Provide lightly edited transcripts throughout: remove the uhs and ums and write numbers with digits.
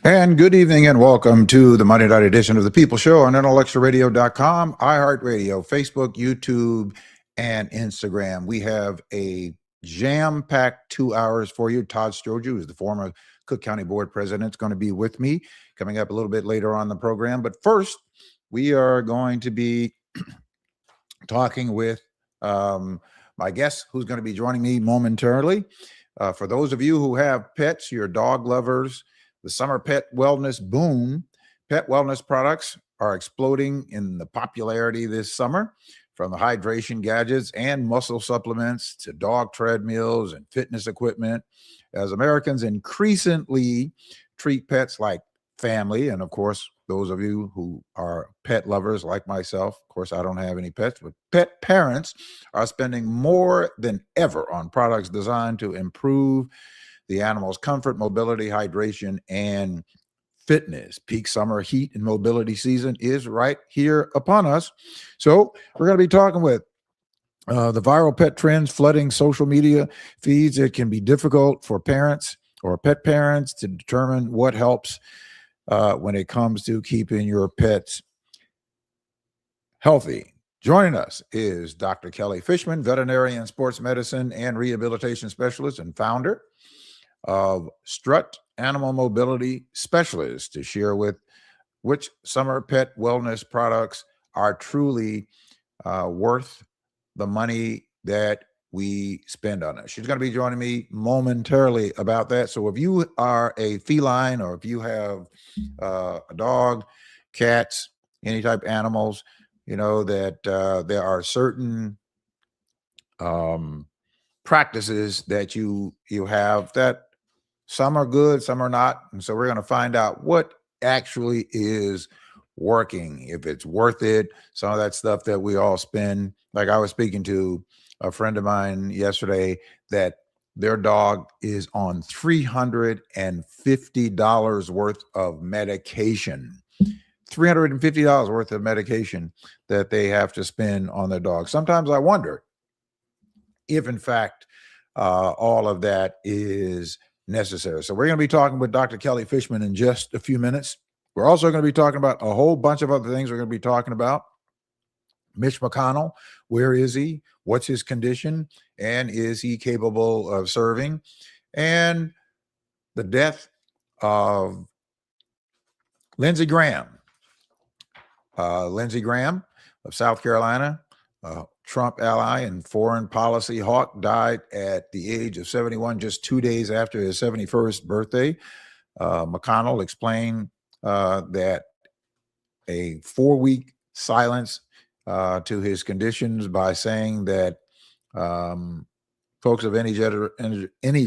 And good evening and welcome to the Monday night edition of the People Show on intellectualradio.com, iHeartRadio, Facebook, YouTube, and Instagram. We have a jam-packed 2 hours for you. Todd Stroju, who's the former Cook County Board President, is going to be with me coming up a little bit later on the program. But first, we are going to be talking with my guest who's going to be joining me momentarily. For those of you who have pets, you're dog lovers, the summer pet wellness boom, pet wellness products are exploding in the popularity this summer, from the hydration gadgets and muscle supplements to dog treadmills and fitness equipment, as Americans increasingly treat pets like family. And of course, those of you who are pet lovers like myself, of course, I don't have any pets, but pet parents are spending more than ever on products designed to improve the animal's comfort, mobility, hydration, and fitness. Peak summer heat and mobility season is right here upon us. So we're going to be talking with the viral pet trends flooding social media feeds. It can be difficult for parents or pet parents to determine what helps when it comes to keeping your pets healthy. Joining us is Dr. Kelly Fishman, veterinarian, sports medicine, and rehabilitation specialist and founder of Strut Animal Mobility Specialists, to share with which summer pet wellness products are truly worth the money that we spend on it. She's going to be joining me momentarily about that. So if you are a feline, or if you have a dog, cats, any type of animals, you know that there are certain practices that you have that some are good, some are not. And so we're going to find out what actually is working, if it's worth it. Some of that stuff that we all spend, like I was speaking to a friend of mine yesterday that their dog is on $350 worth of medication. $350 worth of medication that they have to spend on their dog. Sometimes I wonder if, in fact, all of that is necessary. So we're going to be talking with Dr. Kelly Fishman in just a few minutes. We're also going to be talking about a whole bunch of other things. We're going to be talking about Mitch McConnell. Where is he? What's his condition? And is he capable of serving? And the death of Lindsey Graham. Lindsey Graham of South Carolina, Trump ally and foreign policy hawk, died at the age of 71, just 2 days after his 71st birthday. McConnell explained that a 4-week silence to his conditions by saying that folks of any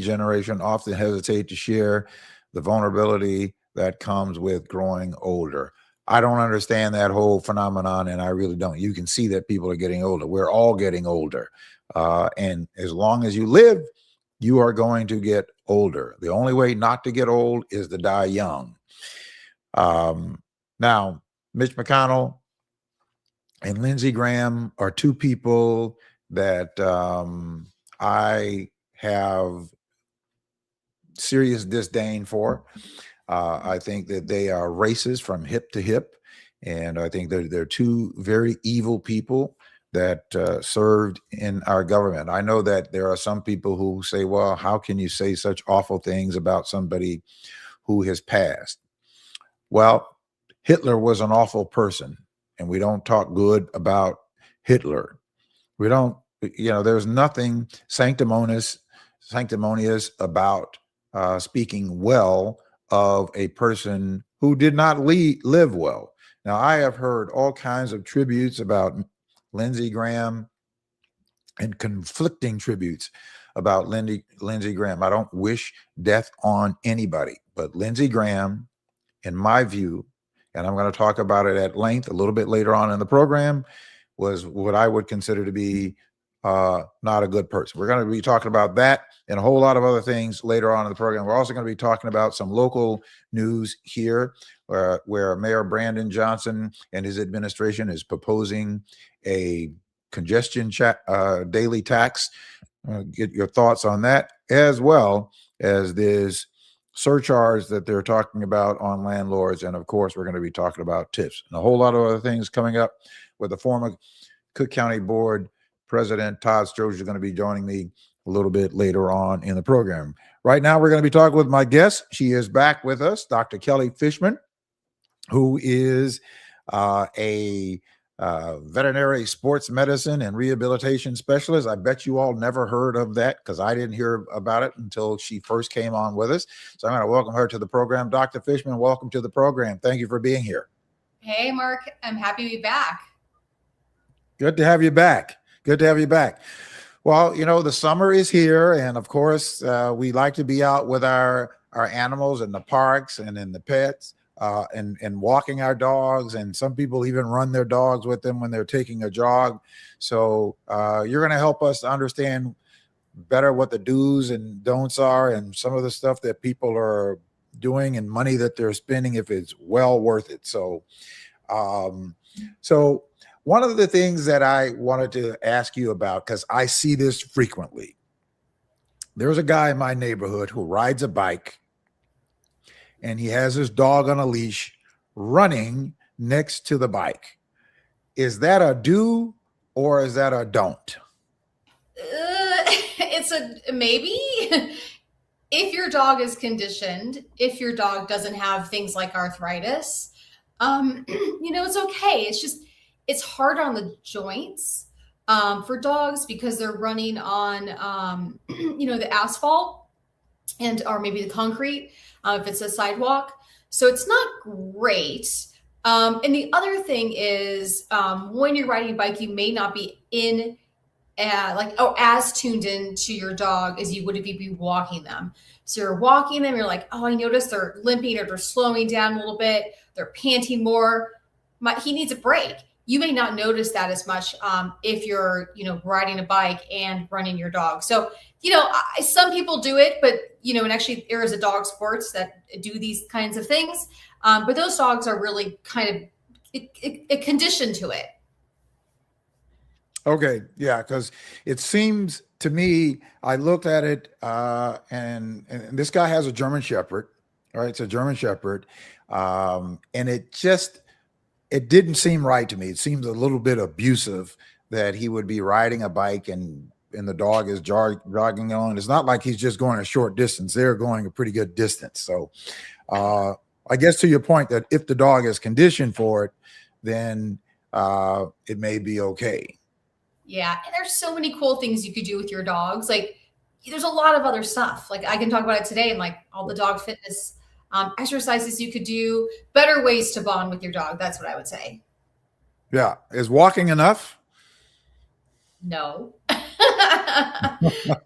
generation often hesitate to share the vulnerability that comes with growing older. I don't understand that whole phenomenon, and I really don't. You can see that people are getting older. We're all getting older. And as long as you live, you are going to get older. The only way not to get old is to die young. Now, Mitch McConnell and Lindsey Graham are two people that I have serious disdain for. I think that they are racist from hip to hip. And I think they're two very evil people that served in our government. I know that there are some people who say, well, how can you say such awful things about somebody who has passed? Well, Hitler was an awful person, and we don't talk good about Hitler. We don't, there's nothing sanctimonious about speaking well of a person who did not live well. Now, I have heard all kinds of tributes about Lindsey Graham and conflicting tributes about Lindsey Graham. I don't wish death on anybody, but Lindsey Graham, in my view, and I'm going to talk about it at length a little bit later on in the program, was what I would consider to be not a good person. We're going to be talking about that and a whole lot of other things later on in the program. We're also going to be talking about some local news here where Mayor Brandon Johnson and his administration is proposing a congestion daily tax. Get your thoughts on that, as well as this surcharge that they're talking about on landlords. And of course, we're going to be talking about tips and a whole lot of other things coming up with the former Cook County Board President Todd Stroge is going to be joining me a little bit later on in the program. Right now, we're going to be talking with my guest. She is back with us, Dr. Kelly Fishman, who is a veterinary sports medicine and rehabilitation specialist. I bet you all never heard of that because I didn't hear about it until she first came on with us. So I'm going to welcome her to the program. Dr. Fishman, welcome to the program. Thank you for being here. Hey, Mark. I'm happy to be back. Good to have you back. Good to have you back. Well, you know, the summer is here. And of course, we like to be out with our animals in the parks and in the pets. And walking our dogs, and some people even run their dogs with them when they're taking a jog. So you're going to help us understand better what the do's and don'ts are, and some of the stuff that people are doing and money that they're spending, if it's well worth it. So, so one of the things that I wanted to ask you about, because I see this frequently, there's a guy in my neighborhood who rides a bike, and he has his dog on a leash running next to the bike. Is that a do or is that a don't? It's a maybe. If your dog is conditioned, if your dog doesn't have things like arthritis, it's okay. It's hard on the joints for dogs because they're running on, the asphalt or maybe the concrete. If it's a sidewalk. So it's not great. And the other thing is when you're riding a bike, you may not be as tuned in to your dog as you would if you'd be walking them. So you're walking them, you're like, oh, I noticed they're limping or they're slowing down a little bit. They're panting more. He needs a break. You may not notice that as much if you're, riding a bike and running your dog. So, some people do it, but, and actually there is a dog sports that do these kinds of things. But those dogs are really kind of conditioned to it. Okay. Yeah. Because it seems to me, I looked at it and this guy has a German Shepherd. All right. It's a German Shepherd. And it didn't seem right to me. It seems a little bit abusive that he would be riding a bike and the dog is jogging along. It's not like he's just going a short distance. They're going a pretty good distance. So I guess to your point that if the dog is conditioned for it, then it may be okay. Yeah. And there's so many cool things you could do with your dogs. Like there's a lot of other stuff. Like I can talk about it today and like all the dog fitness exercises you could do, better ways to bond with your dog. That's what I would say. Yeah. Is walking enough? No.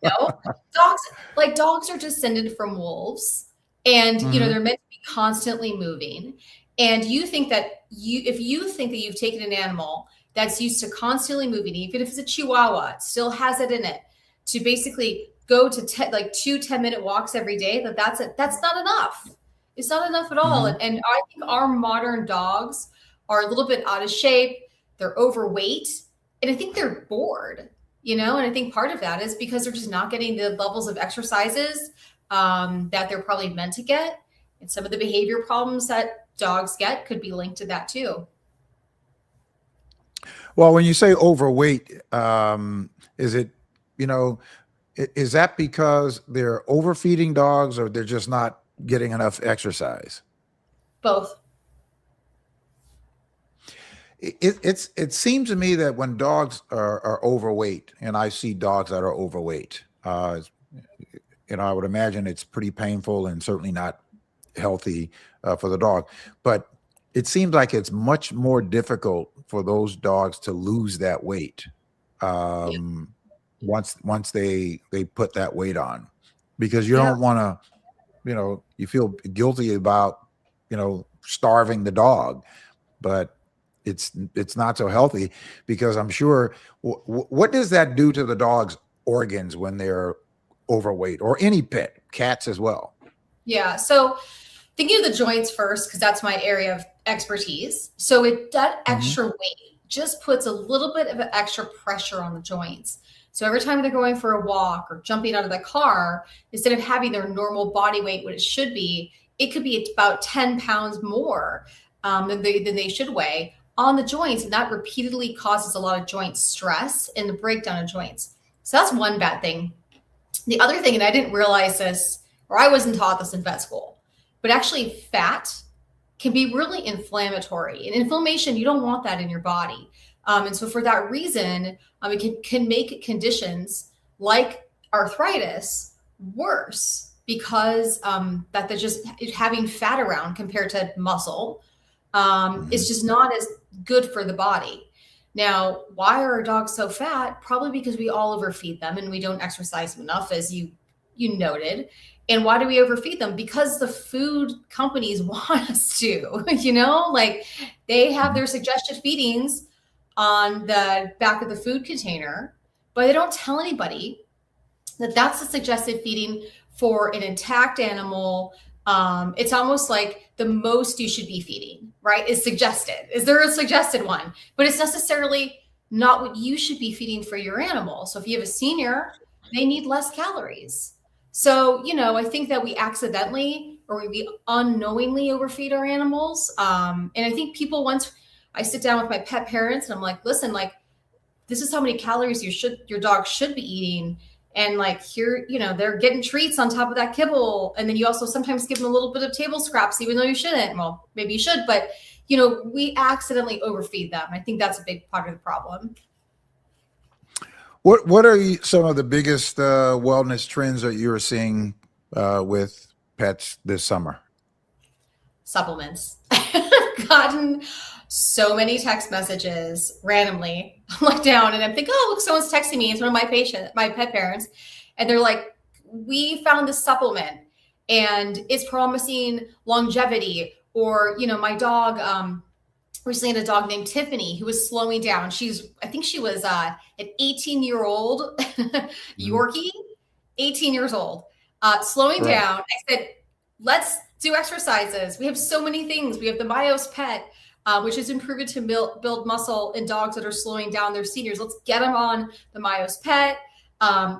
No. Dogs are descended from wolves and, they're meant to be constantly moving. And you think that if you think that you've taken an animal that's used to constantly moving, even if it's a Chihuahua, it still has it in it to basically go to 2 10-minute walks every day, that's not enough. It's not enough at all. Mm-hmm. And I think our modern dogs are a little bit out of shape. They're overweight. And I think they're bored, and I think part of that is because they're just not getting the levels of exercises that they're probably meant to get. And some of the behavior problems that dogs get could be linked to that too. Well, when you say overweight, is it, is that because they're overfeeding dogs or they're just not getting enough exercise? Both. It seems to me that when dogs are overweight, and I see dogs that are overweight, I would imagine it's pretty painful and certainly not healthy for the dog. But it seems like it's much more difficult for those dogs to lose that weight once they put that weight on, because you don't want to, you feel guilty about, starving the dog, but it's not so healthy because I'm sure. What does that do to the dog's organs when they're overweight, or any pet, cats as well? Yeah. So thinking of the joints first, because that's my area of expertise. So that extra weight just puts a little bit of an extra pressure on the joints. So every time they're going for a walk or jumping out of the car, instead of having their normal body weight, what it should be, it could be about 10 pounds more than they should weigh on the joints. And that repeatedly causes a lot of joint stress and the breakdown of joints. So that's one bad thing. The other thing, and I didn't realize this, or I wasn't taught this in vet school, but actually fat can be really inflammatory. And inflammation, you don't want that in your body. And so for that reason, it can make conditions like arthritis worse because that they're just having fat around compared to muscle is just not as good for the body. Now, why are our dogs so fat? Probably because we all overfeed them and we don't exercise them enough, as you noted. And why do we overfeed them? Because the food companies want us to, like they have their suggested feedings on the back of the food container, but they don't tell anybody that that's the suggested feeding for an intact animal. It's almost like the most you should be feeding, right, is suggested. Is there a suggested one? But it's necessarily not what you should be feeding for your animal. So if you have a senior, they need less calories. So, I think that we accidentally or we unknowingly overfeed our animals. And I think once I sit down with my pet parents and I'm like, listen, like, this is how many calories your dog should be eating. And like here, they're getting treats on top of that kibble. And then you also sometimes give them a little bit of table scraps, even though you shouldn't. Well, maybe you should, but we accidentally overfeed them. I think that's a big part of the problem. What are some of the biggest wellness trends that you're seeing with pets this summer? Supplements. I've gotten so many text messages randomly. I'm like down and I'm thinking, oh, look, someone's texting me. It's one of my pet parents. And they're like, we found this supplement and it's promising longevity. Or, my dog, recently had a dog named Tiffany who was slowing down. I think she was an 18-year-old Yorkie, 18 years old, slowing down. I said, let's do exercises. We have so many things. We have the MYOS PET, which is improved to build muscle in dogs that are slowing down their seniors. Let's get them on the MYOS PET.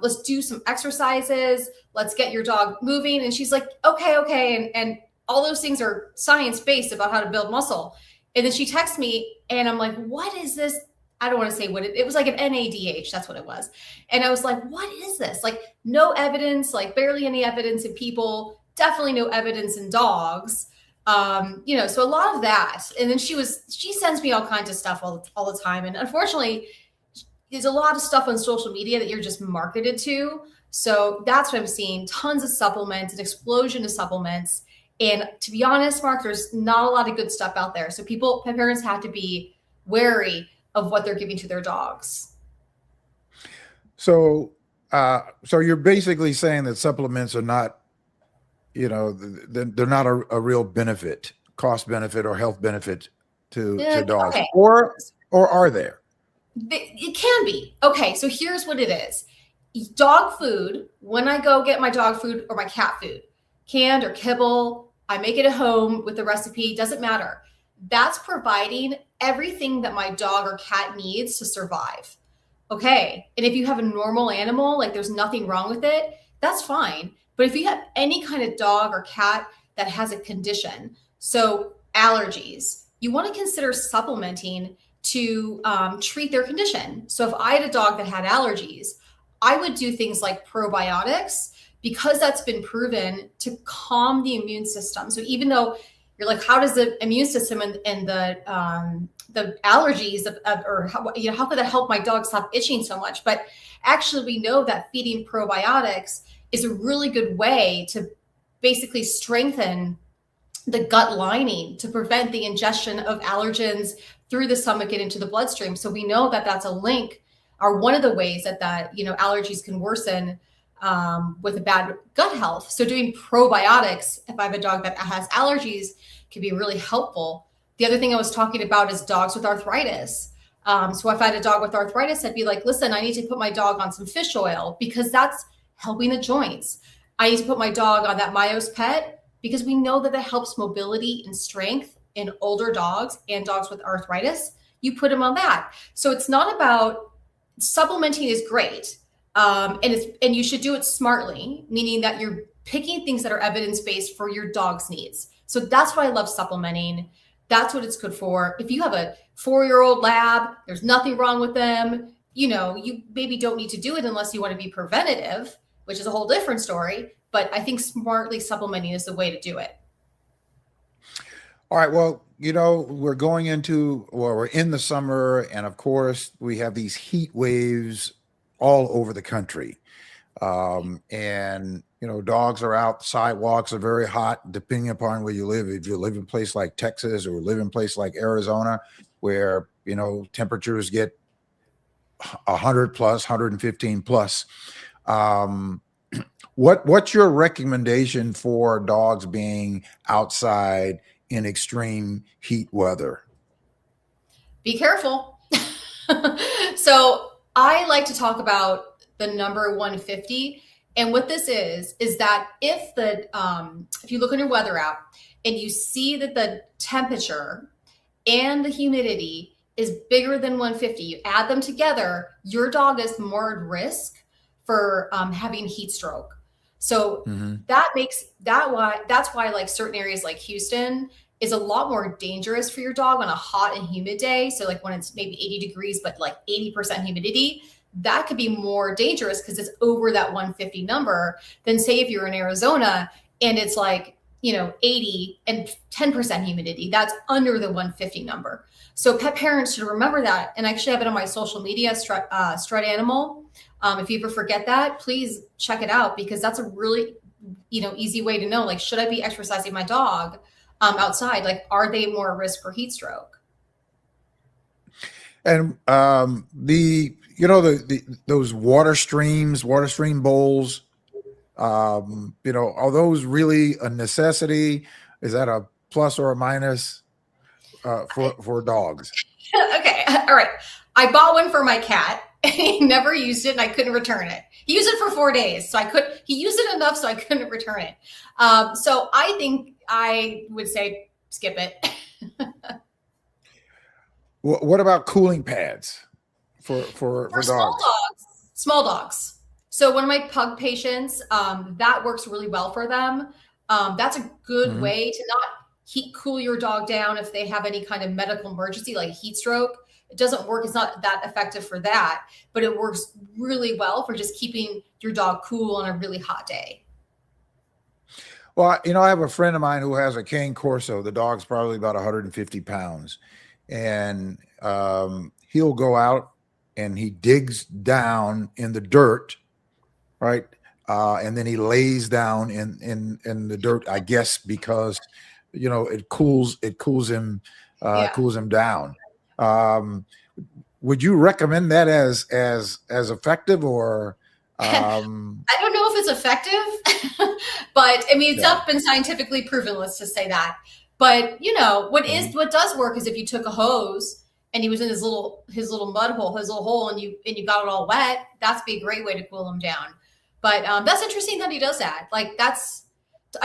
Let's do some exercises. Let's get your dog moving. And she's like, okay. And all those things are science-based about how to build muscle. And then she texts me and I'm like, what is this? I don't want to say what it was, like an NADH. That's what it was. And I was like, what is this? Like no evidence, like barely any evidence in people, definitely no evidence in dogs. So a lot of that. And then she sends me all kinds of stuff all the time. And unfortunately, there's a lot of stuff on social media that you're just marketed to. So that's what I'm seeing. Tons of supplements, an explosion of supplements. And to be honest, Mark, there's not a lot of good stuff out there. So pet parents have to be wary of what they're giving to their dogs. So you're basically saying that supplements are not, they're not a real benefit, cost benefit or health benefit to dogs, okay. or are there? It can be. Okay, so here's what it is. Dog food, when I go get my dog food or my cat food, canned or kibble, I make it at home with the recipe, doesn't matter. That's providing everything that my dog or cat needs to survive. Okay, and if you have a normal animal, like there's nothing wrong with it, that's fine. But if you have any kind of dog or cat that has a condition, so allergies, you want to consider supplementing to treat their condition. So if I had a dog that had allergies, I would do things like probiotics, because that's been proven to calm the immune system. So even though you're like, how does the immune system and the allergies or how could that help my dog stop itching so much? But actually, we know that feeding probiotics is a really good way to basically strengthen the gut lining to prevent the ingestion of allergens through the stomach and into the bloodstream. So we know that that's a link, or one of the ways that allergies can worsen with a bad gut health. So doing probiotics, if I have a dog that has allergies, can be really helpful. The other thing I was talking about is dogs with arthritis. So if I had a dog with arthritis, I'd be like, listen, I need to put my dog on some fish oil because that's helping the joints. I need to put my dog on that MYOS PET because we know that helps mobility and strength in older dogs and dogs with arthritis. You put them on that. So it's not about supplementing is great. And you should do it smartly, meaning that you're picking things that are evidence-based for your dog's needs. So that's why I love supplementing. That's what it's good for. If you have a 4-year-old lab, there's nothing wrong with them. You maybe don't need to do it unless you want to be preventative, which is a whole different story. But I think smartly supplementing is the way to do it. All right. Well, we're we're in the summer, and of course we have these heat waves all over the country. And dogs are out, sidewalks are very hot, depending upon where you live. If you live in a place like Texas or live in a place like Arizona, where, temperatures get 100 plus, 115 plus. What's your recommendation for dogs being outside in extreme heat weather? Be careful. So I like to talk about the number 150. And what this is that if you look on your weather app and you see that the temperature and the humidity is bigger than 150, you add them together, your dog is more at risk for having heat stroke. So that's why like certain areas like Houston is a lot more dangerous for your dog on a hot and humid day. So like when it's maybe 80 degrees, but like 80% humidity, that could be more dangerous because it's over that 150 number than say if you're in Arizona and it's like, 80 and 10% humidity, that's under the 150 number. So pet parents should remember that. And I actually have it on my social media, Strut Animal. If you ever forget that, please check it out because that's a really, easy way to know, like, should I be exercising my dog outside? Like, are they more at risk for heat stroke? And those water stream bowls, are those really a necessity? Is that a plus or a minus for dogs? Okay. All right. I bought one for my cat and he never used it and I couldn't return it. He used it for 4 days. So he used it enough so I couldn't return it. So I think I would say skip it. What about cooling pads for dogs? Small dogs. So one of my pug patients, that works really well for them. That's a good way to not heat cool your dog down if they have any kind of medical emergency like heat stroke. It doesn't work. It's not that effective for that, but it works really well for just keeping your dog cool on a really hot day. Well, I have a friend of mine who has a cane corso. The dog's probably about 150 pounds. And he'll go out and he digs down in the dirt, right? And then he lays down in the dirt, I guess, because it cools him down. Would you recommend that as effective, or I don't know if it's effective, but I mean, it's not been scientifically proven, let's just say that. But what does work is if you took a hose and he was in his little mud hole, his little hole, and you got it all wet, that's be a great way to cool him down. But that's interesting that he does that. Like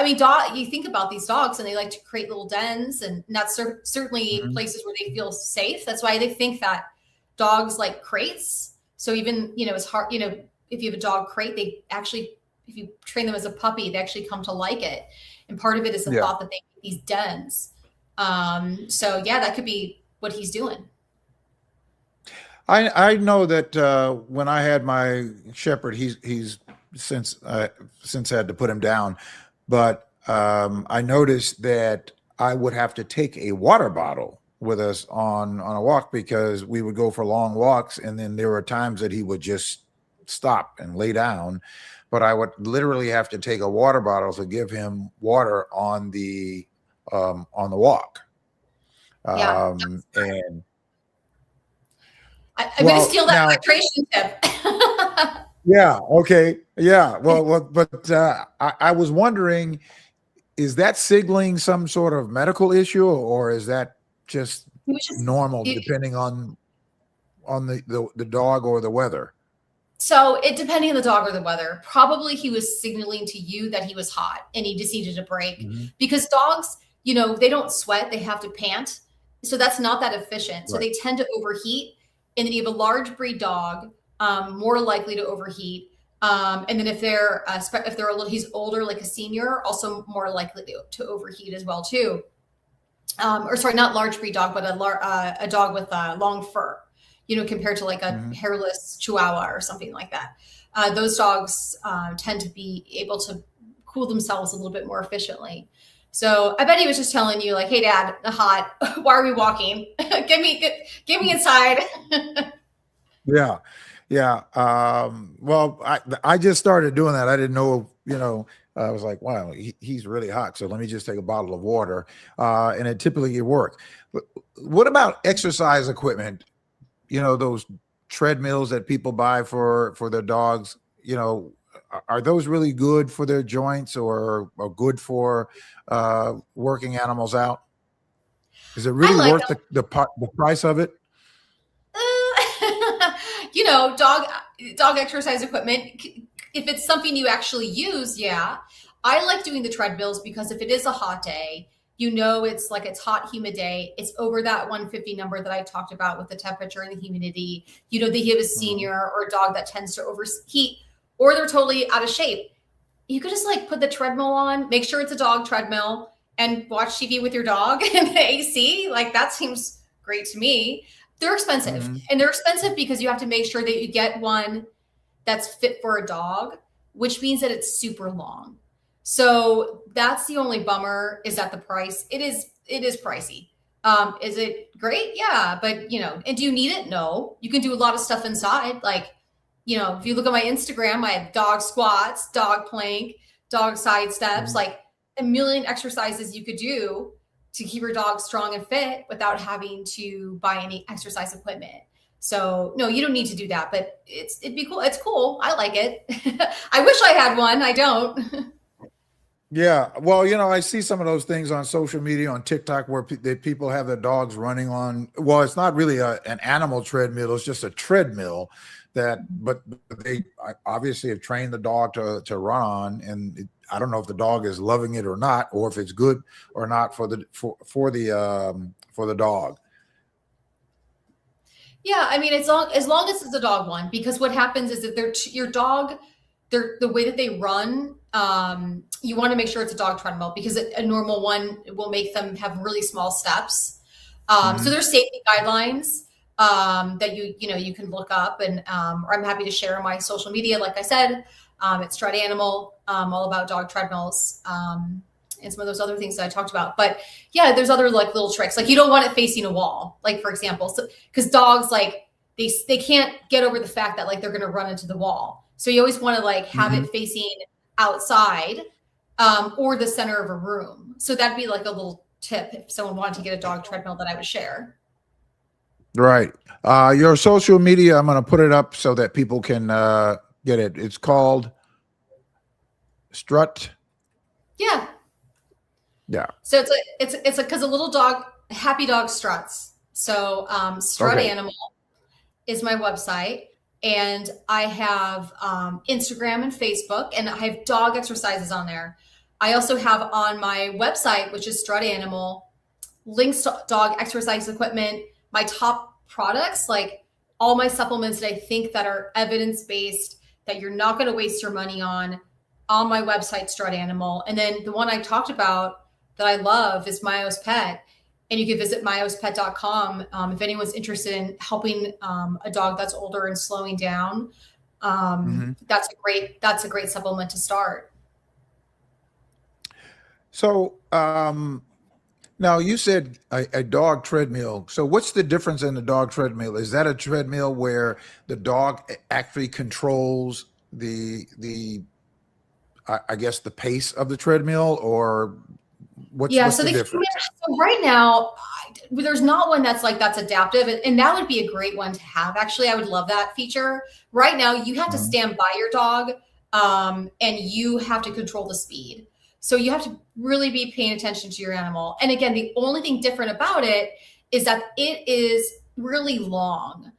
you think about these dogs and they like to create little dens, and that's certainly places where they feel safe. That's why they think that dogs like crates. So even, it's hard, if you have a dog crate, they actually, if you train them as a puppy, they actually come to like it. And part of it is the thought that they make these dens. So yeah, that could be what he's doing. I know that when I had my shepherd, he's since had to put him down, but I noticed that I would have to take a water bottle with us on a walk because we would go for long walks, and then there were times that he would just stop and lay down, but I would literally have to take a water bottle to give him water on the walk. And I'm going to steal that hydration tip. Yeah. Okay. Yeah. Well, but I was wondering, is that signaling some sort of medical issue, or is that just normal depending on the dog or the weather? So it depending on the dog or the weather, probably he was signaling to you that he was hot and he just needed a break because dogs, they don't sweat, they have to pant. So that's not that efficient. So they tend to overheat. And then you have a large breed dog more likely to overheat. And then if they're he's older, like a senior, also more likely to overheat as well too. Or sorry, not large breed dog, but a dog with long fur, compared to like a hairless Chihuahua or something like that. Those dogs tend to be able to cool themselves a little bit more efficiently. So I bet he was just telling you like, "Hey dad, hot, why are we walking? Get me inside." Yeah. Yeah. Well, I just started doing that. I didn't know, I was like, wow, he's really hot. So let me just take a bottle of water. And it typically worked. But what about exercise equipment? Those treadmills that people buy for their dogs, are those really good for their joints or good for working animals out? Is it really like worth the price of it? Dog exercise equipment. If it's something you actually use, yeah. I like doing the treadmills because if it is a hot day, it's hot, humid day. It's over that 150 number that I talked about with the temperature and the humidity. That you have a senior or a dog that tends to overheat, or they're totally out of shape. You could just like put the treadmill on, make sure it's a dog treadmill, and watch TV with your dog in the AC. Like that seems great to me. They're expensive, and they're expensive because you have to make sure that you get one that's fit for a dog, which means that it's super long. So that's the only bummer, is that the price. It is pricey. Is it great? Yeah. But and do you need it? No. You can do a lot of stuff inside. Like, if you look at my Instagram, I have dog squats, dog plank, dog side steps, like a million exercises you could do to keep your dog strong and fit without having to buy any exercise equipment. So no, you don't need to do that, but it'd be cool. It's cool. I like it. I wish I had one. I don't. Yeah. Well, I see some of those things on social media, on TikTok, where people have their dogs running on, well, it's not really an animal treadmill. It's just a treadmill but they obviously have trained the dog to run on. And I don't know if the dog is loving it or not, or if it's good or not for the dog. Yeah. I mean, as long as it's a dog one, because what happens is that your dog, the way that they run, you want to make sure it's a dog treadmill, because a normal one will make them have really small steps. So there's safety guidelines that you can look up, and or I'm happy to share on my social media. Like I said, it's Strut Animal, all about dog treadmills, and some of those other things that I talked about. But yeah, there's other like little tricks. Like you don't want it facing a wall, like for example, because dogs like they can't get over the fact that like they're going to run into the wall. So you always want to like have it facing outside, or the center of a room. So that'd be like a little tip if someone wanted to get a dog treadmill that I would share. Right. Your social media, I'm going to put it up so that people can get it. It's called Strut. Yeah. Yeah. So it's because a little dog, happy dog struts. So Strut Animal is my website, and I have Instagram and Facebook, and I have dog exercises on there. I also have on my website, which is Strut Animal, links to dog exercise equipment, my top products, like all my supplements that I think that are evidence-based, that you're not going to waste your money on my website, Strut Animal. And then the one I talked about that I love is MYOS PET. And you can visit myospet.com if anyone's interested in helping a dog that's older and slowing down. That's a great supplement to start. So now you said a dog treadmill. So what's the difference in the dog treadmill? Is that a treadmill where the dog actually controls I guess the pace of the treadmill, or what's the difference? So right now, there's not one that's adaptive, and that would be a great one to have. Actually, I would love that feature. Right now, you have to stand by your dog, and you have to control the speed. So you have to really be paying attention to your animal. And again, the only thing different about it is that it is really long.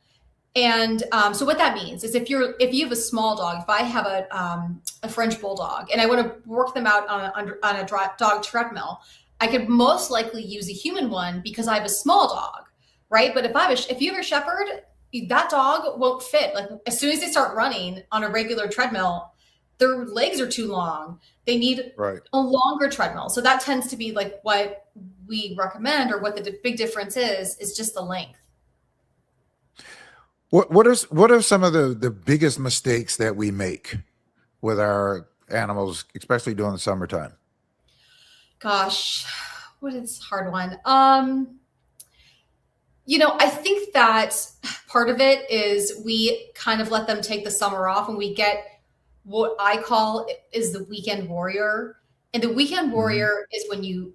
And so what that means is if you have a small dog, if I have a French bulldog and I want to work them out on a dog treadmill, I could most likely use a human one because I have a small dog, right? But if you have a shepherd, that dog won't fit. Like as soon as they start running on a regular treadmill, their legs are too long. They need Right. a longer treadmill. So that tends to be like what we recommend, or what the big difference is just the length. What are some of the biggest mistakes that we make with our animals, especially during the summertime? Gosh, what is a hard one? I think that part of it is we kind of let them take the summer off, and we get what I call is the weekend warrior. And the weekend warrior is when you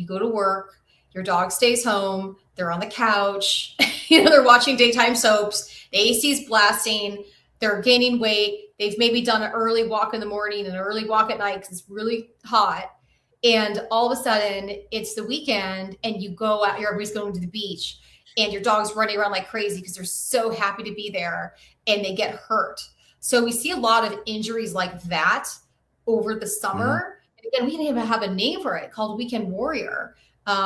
go to work, your dog stays home, they're on the couch, they're watching daytime soaps, the AC is blasting, they're gaining weight, they've maybe done an early walk in the morning and an early walk at night because it's really hot. And all of a sudden it's the weekend and you go out, everybody's going to the beach and your dog's running around like crazy because they're so happy to be there, and they get hurt. So we see a lot of injuries like that over the summer. And again, we can even have a name for it called weekend warrior.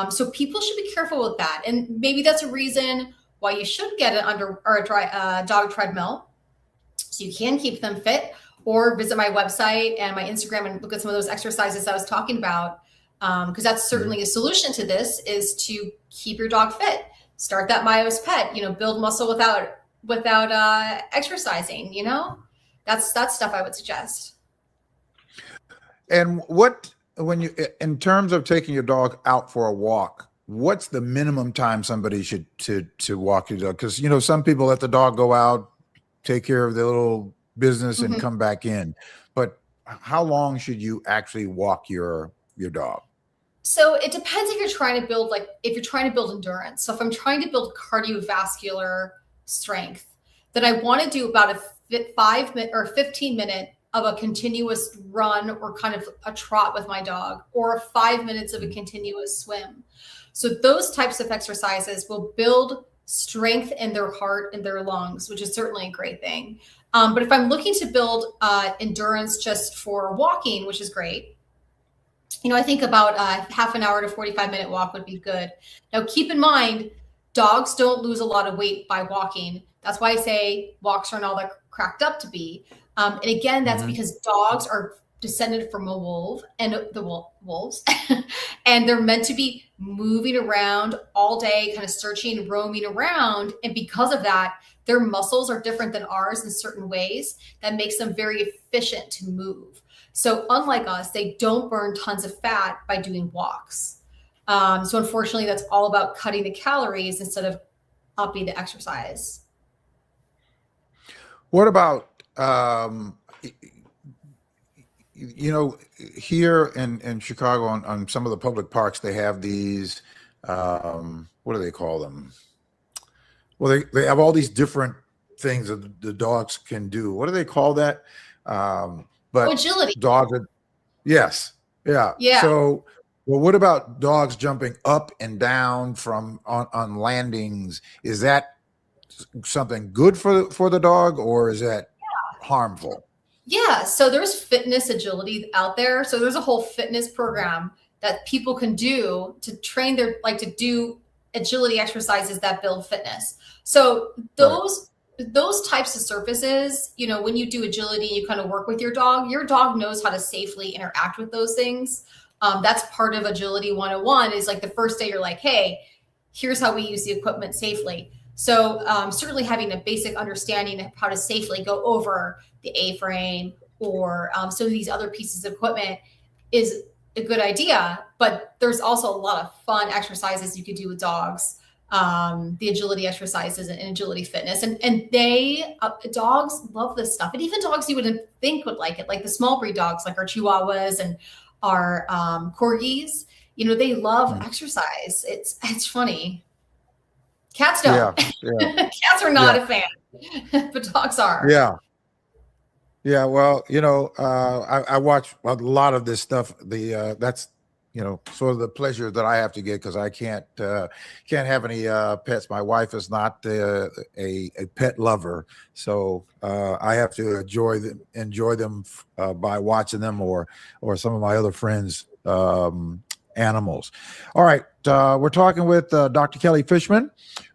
So people should be careful with that. And maybe that's a reason why you should get a dog treadmill, so you can keep them fit, or visit my website and my Instagram and look at some of those exercises I was talking about. Because that's certainly a solution to this, is to keep your dog fit. Start that MYOS PET, build muscle without exercising, that's stuff I would suggest. And in terms of taking your dog out for a walk, what's the minimum time somebody should to walk your dog? Because some people let the dog go out, take care of their little business, and come back in. But how long should you actually walk your dog? So it depends if you're trying to build endurance. So if I'm trying to build cardiovascular strength, then I want to do about a 5 minute or 15 minute of a continuous run, or kind of a trot with my dog, or 5 minutes of a continuous swim. So those types of exercises will build strength in their heart and their lungs, which is certainly a great thing. But if I'm looking to build endurance just for walking, which is great, I think about half an hour to 45-minute walk would be good. Now, keep in mind, dogs don't lose a lot of weight by walking. That's why I say walks aren't all that cracked up to be. And again, that's because dogs are descended from a wolf and the wolves, and they're meant to be moving around all day, kind of searching, roaming around. And because of that, their muscles are different than ours in certain ways that makes them very efficient to move. So unlike us, they don't burn tons of fat by doing walks. So unfortunately, that's all about cutting the calories instead of upping the exercise. What about, here in Chicago on some of the public parks, they have these, what do they call them? Well, they have all these different things that the dogs can do. What do they call that? But agility. Dogs yes. Yeah. Yeah. So, well, what about dogs jumping up and down on landings? Is that something good for the dog, or is that harmful? Yeah. So there's fitness agility out there. So there's a whole fitness program that people can do to train to do agility exercises that build fitness. So those types of surfaces, when you do agility, you kind of work with your dog knows how to safely interact with those things. That's part of agility 101, is like the first day you're like, hey, here's how we use the equipment safely. So certainly having a basic understanding of how to safely go over the A-frame or some of these other pieces of equipment is a good idea. But there's also a lot of fun exercises you could do with dogs. The agility exercises and agility fitness. And dogs love this stuff. And even dogs you wouldn't think would like it, like the small breed dogs, like our Chihuahuas and our Corgis, they love exercise. It's funny. Cats don't. Yeah. Cats are not a fan, but dogs are. Yeah. Yeah. Well, I watch a lot of this stuff. That's, sort of the pleasure that I have to get, because I can't have any pets. My wife is not a pet lover, so I have to enjoy them by watching them or some of my other friends' animals. All right, we're talking with Dr. Kelly Fishman,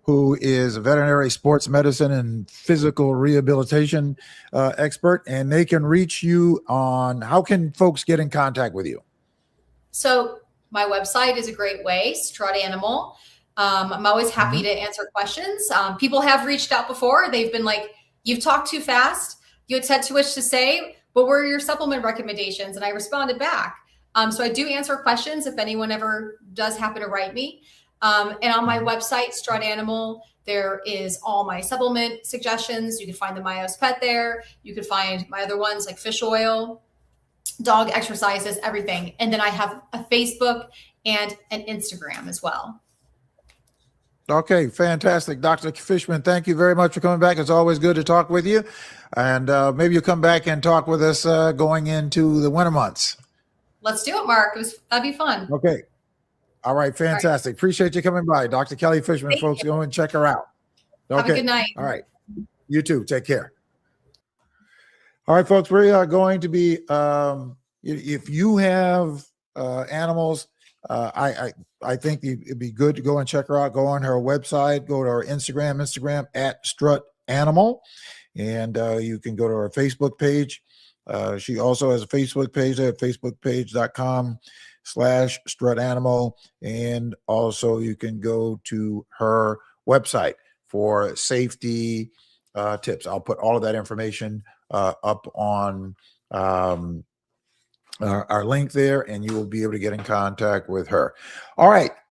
who is a veterinary sports medicine and physical rehabilitation expert, and they can reach you on, how can folks get in contact with you? So my website is a great way, Strut Animal. I'm always happy to answer questions. People have reached out before. They've been like, you've talked too fast. You had said too much to say. What were your supplement recommendations? And I responded back. So I do answer questions if anyone ever does happen to write me. And on my website, Strut Animal, there is all my supplement suggestions. You can find the MYOS PET there. You can find my other ones like fish oil, dog exercises, everything. And then I have a Facebook and an Instagram as well. Okay, fantastic. Dr. Fishman, thank you very much for coming back. It's always good to talk with you. And maybe you'll come back and talk with us going into the winter months. Let's do it, Mark. That'd be fun. Okay. All right, fantastic. All right. Appreciate you coming by. Dr. Kelly Fishman, Thank folks, you. go and check her out. Okay. Have a good night. All right. You too. Take care. All right, folks, we are going to be, if you have animals, I think it'd be good to go and check her out. Go on her website, go to her Instagram at Strut Animal, and you can go to her Facebook page. She also has a Facebook page at facebook.com/Strut Animal. And also you can go to her website for safety tips. I'll put all of that information up on our link there, and you will be able to get in contact with her. All right.